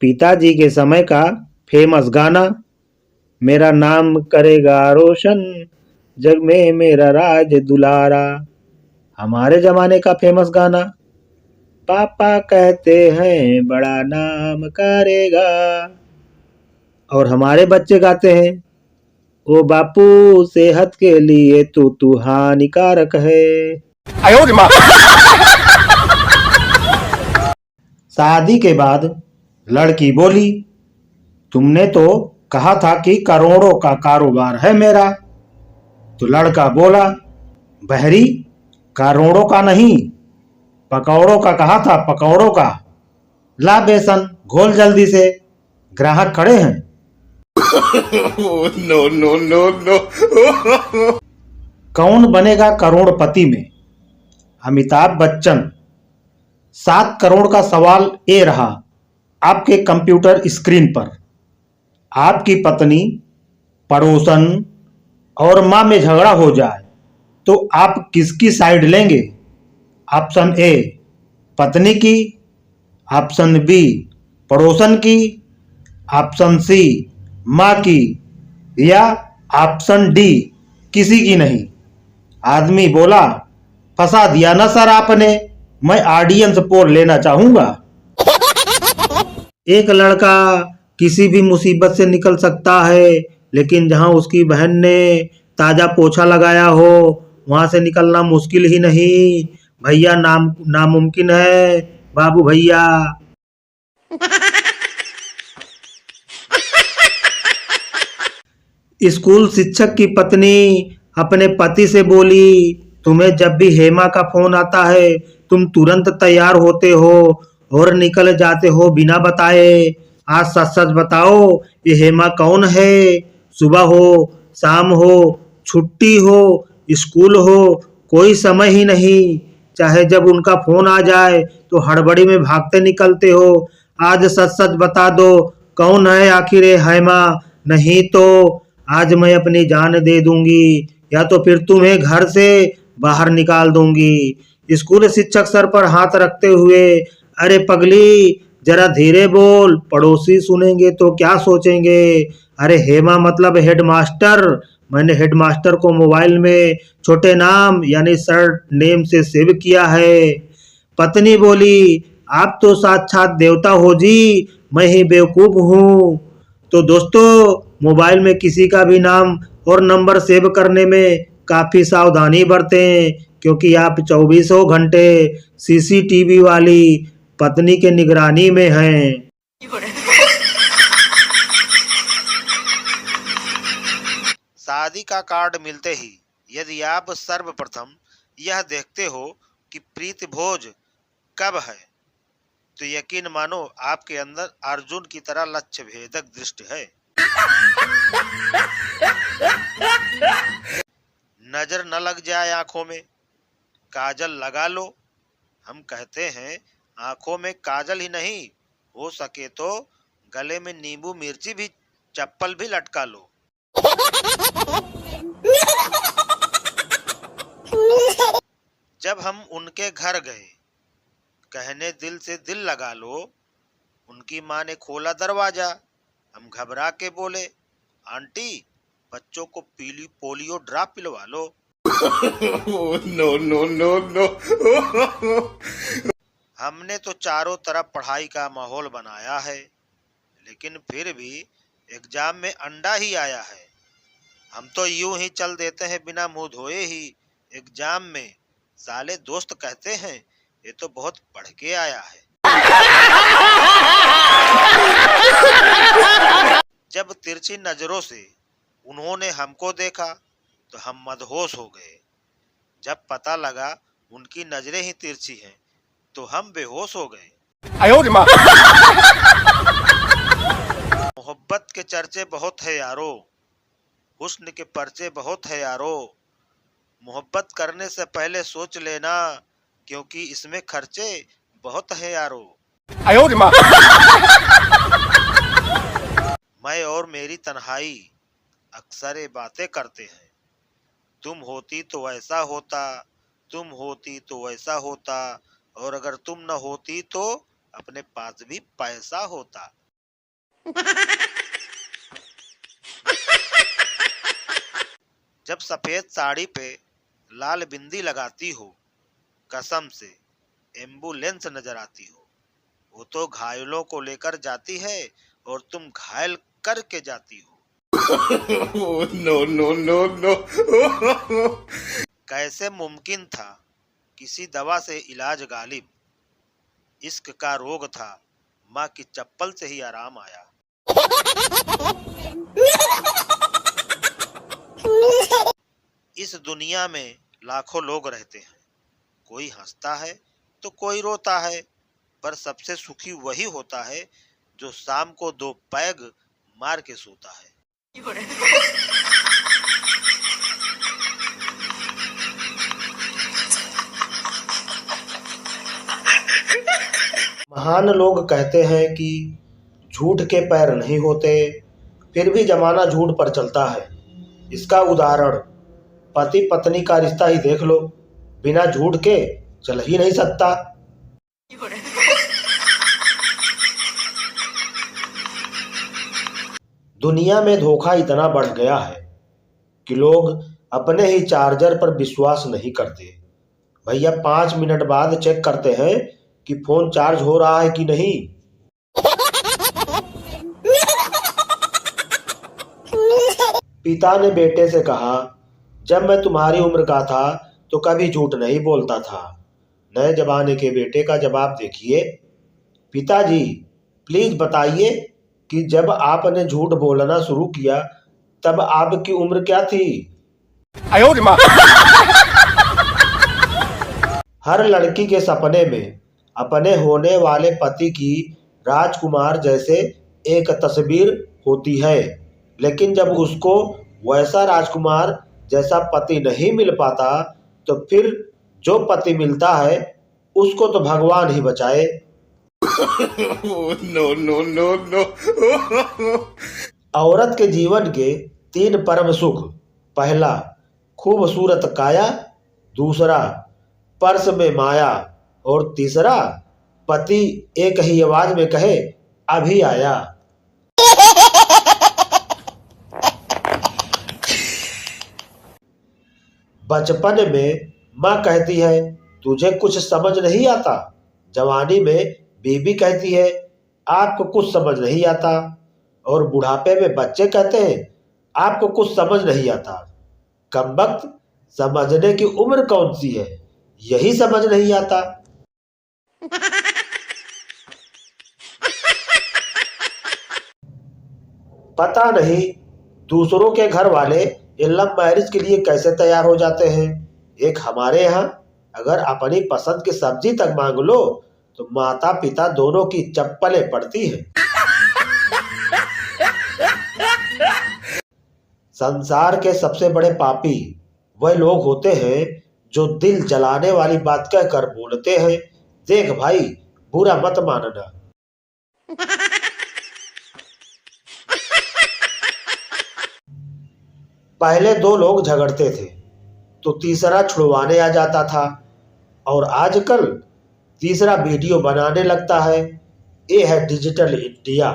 पिताजी के समय का फेमस गाना, मेरा नाम करेगा रोशन, जग में मेरा राज दुलारा। हमारे जमाने का फेमस गाना, पापा कहते हैं बड़ा नाम करेगा। और हमारे बच्चे गाते हैं, ओ बापू सेहत के लिए तू हानिकारक है। शादी के बाद लड़की बोली, तुमने तो कहा था कि करोड़ों का कारोबार है मेरा। तो लड़का बोला, बहरी करोड़ों का नहीं, पकौड़ों का कहा था, पकौड़ों का। ला बेसन घोल जल्दी से, ग्राहक खड़े हैं। No no no no. Kaun Banega करोड़पति में? अमिताभ बच्चन। 7 करोड़ का सवाल ये रहा आपके कंप्यूटर स्क्रीन पर। आपकी पत्नी, पड़ोसन और माँ में झगड़ा हो जाए तो आप किसकी साइड लेंगे? ऑप्शन ए पत्नी की, ऑप्शन बी पड़ोसन की, ऑप्शन सी माँ की, या ऑप्शन डी किसी की नहीं। आदमी बोला, फंसा दिया ना सर आपने, मैं ऑडियंस पोल लेना चाहूंगा। एक लड़का किसी भी मुसीबत से निकल सकता है, लेकिन जहां उसकी बहन ने ताजा पोछा लगाया हो वहां से निकलना मुश्किल ही नहीं भैया, नामुमकिन है बाबू भैया। स्कूल शिक्षक की पत्नी अपने पति से बोली, तुम्हें जब भी हेमा का फोन आता है तुम तुरंत तैयार होते हो और निकल जाते हो बिना बताए। आज सच सच बताओ, ये हेमा कौन है? सुबह हो, शाम हो, छुट्टी हो, स्कूल हो, कोई समय ही नहीं। चाहे जब उनका फोन आ जाए तो हड़बड़ी में भागते निकलते हो। आज सच सच बता दो, कौन है आखिर ये हेमा? नहीं तो आज मैं अपनी जान दे दूंगी, या तो फिर तुम्हें घर से बाहर निकाल दूंगी। स्कूल शिक्षक सर पर हाथ रखते हुए, अरे पगली जरा धीरे बोल, पड़ोसी सुनेंगे तो क्या सोचेंगे? अरे हेमा मतलब हेडमास्टर, मैंने हेडमास्टर को मोबाइल में छोटे नाम यानी शॉर्ट नेम से सेव किया है। पत्नी बोली, आप तो साक्षात देवता हो जी, मैं ही बेवकूफ हूँ। तो दोस्तों, मोबाइल में किसी का भी नाम और नंबर सेव करने में काफी सावधानी बरतें, क्योंकि आप 24 घंटे सीसीटीवी वाली पत्नी के निगरानी में हैं। शादी का कार्ड मिलते ही यदि आप सर्वप्रथम यह देखते हो कि प्रीति भोज कब है, तो यकीन मानो आपके अंदर अर्जुन की तरह लक्ष्य भेदक दृष्टि है। नजर न लग जाए आंखों में, काजल लगा लो। हम कहते हैं आंखों में काजल ही नहीं, हो सके तो गले में नींबू मिर्ची भी, चप्पल भी लटका लो। जब हम उनके घर गए, कहने दिल से दिल लगा लो, उनकी माँ ने खोला दरवाजा। हम घबरा के बोले, आंटी बच्चों को पीली पोलियो ड्रॉप पिलवा लो। No no no no. हमने तो चारों तरफ पढ़ाई का माहौल बनाया है, लेकिन फिर भी एग्जाम में अंडा ही आया है। हम तो यूं ही चल देते हैं बिना मुंह धोए ही एग्जाम में। साले दोस्त कहते हैं ये तो बहुत पढ़ के आया है। जब तिरछी नजरों से उन्होंने हमको देखा तो हम मदहोश हो गए। जब पता लगा उनकी नजरें ही तिरछी हैं तो हम बेहोश हो गए। मोहब्बत के चर्चे बहुत है यारो, हुस्न के पर्चे बहुत है यारो। मोहब्बत करने से पहले सोच लेना, क्योंकि इसमें खर्चे बहुत है यारो। मैं और मेरी तन्हाई अक्सर ये बातें करते हैं, तुम होती तो ऐसा होता, तुम होती तो वैसा होता, और अगर तुम न होती तो अपने पास भी पैसा होता। जब सफेद साड़ी पे लाल बिंदी लगाती हो, कसम से एम्बुलेंस नजर आती हो। वो तो घायलों को लेकर जाती है और तुम घायल करके जाती हो। No, no, no, no. कैसे मुमकिन था किसी दवा से इलाज गालिब? इश्क का रोग था, माँ की चप्पल से ही आराम आया। इस दुनिया में लाखों लोग रहते हैं, कोई हंसता है तो कोई रोता है, पर सबसे सुखी वही होता है जो शाम को 2 पैग मार के सोता है। महान लोग कहते हैं कि झूठ के पैर नहीं होते, फिर भी जमाना झूठ पर चलता है। इसका उदाहरण पति पत्नी का रिश्ता ही देख लो, बिना झूठ के चल ही नहीं सकता। दुनिया में धोखा इतना बढ़ गया है कि लोग अपने ही चार्जर पर विश्वास नहीं करते। भैया 5 मिनट बाद चेक करते हैं कि फोन चार्ज हो रहा है कि नहीं। पिता ने बेटे से कहा, जब मैं तुम्हारी उम्र का था तो कभी झूठ नहीं बोलता था। नए जमाने के बेटे का जवाब देखिए। पिताजी प्लीज बताइए कि जब आपने झूठ बोलना शुरू किया तब आपकी उम्र क्या थी? हर लड़की के सपने में अपने होने वाले पति की राजकुमार जैसे एक तस्वीर होती है, लेकिन जब उसको वैसा राजकुमार जैसा पति नहीं मिल पाता तो फिर जो पति मिलता है उसको तो भगवान ही बचाए। No, no, no, no. औरत के जीवन के 3 परम सुख। पहला, खूबसूरत काया। दूसरा, पर्स में माया। और तीसरा, पति एक ही आवाज में कहे, अभी आया। बचपन में माँ कहती है, तुझे कुछ समझ नहीं आता। जवानी में बीबी कहती है, आपको कुछ समझ नहीं आता। और बुढ़ापे में बच्चे कहते हैं, आपको कुछ समझ नहीं आता। कमबख्त, समझने की उम्र कौन सी है, यही समझ नहीं आता। पता नहीं दूसरों के घर वाले ये लव मैरिज के लिए कैसे तैयार हो जाते हैं। एक हमारे यहाँ अगर अपनी पसंद की सब्जी तक मांग लो तो माता पिता दोनों की चप्पलें पड़ती हैं। संसार के सबसे बड़े पापी वह लोग होते हैं जो दिल जलाने वाली बात कहकर बोलते हैं, देख भाई बुरा मत मानना। पहले 2 लोग झगड़ते थे तो तीसरा छुड़वाने आ जाता था, और आजकल तीसरा वीडियो बनाने लगता है। ये है डिजिटल इंडिया।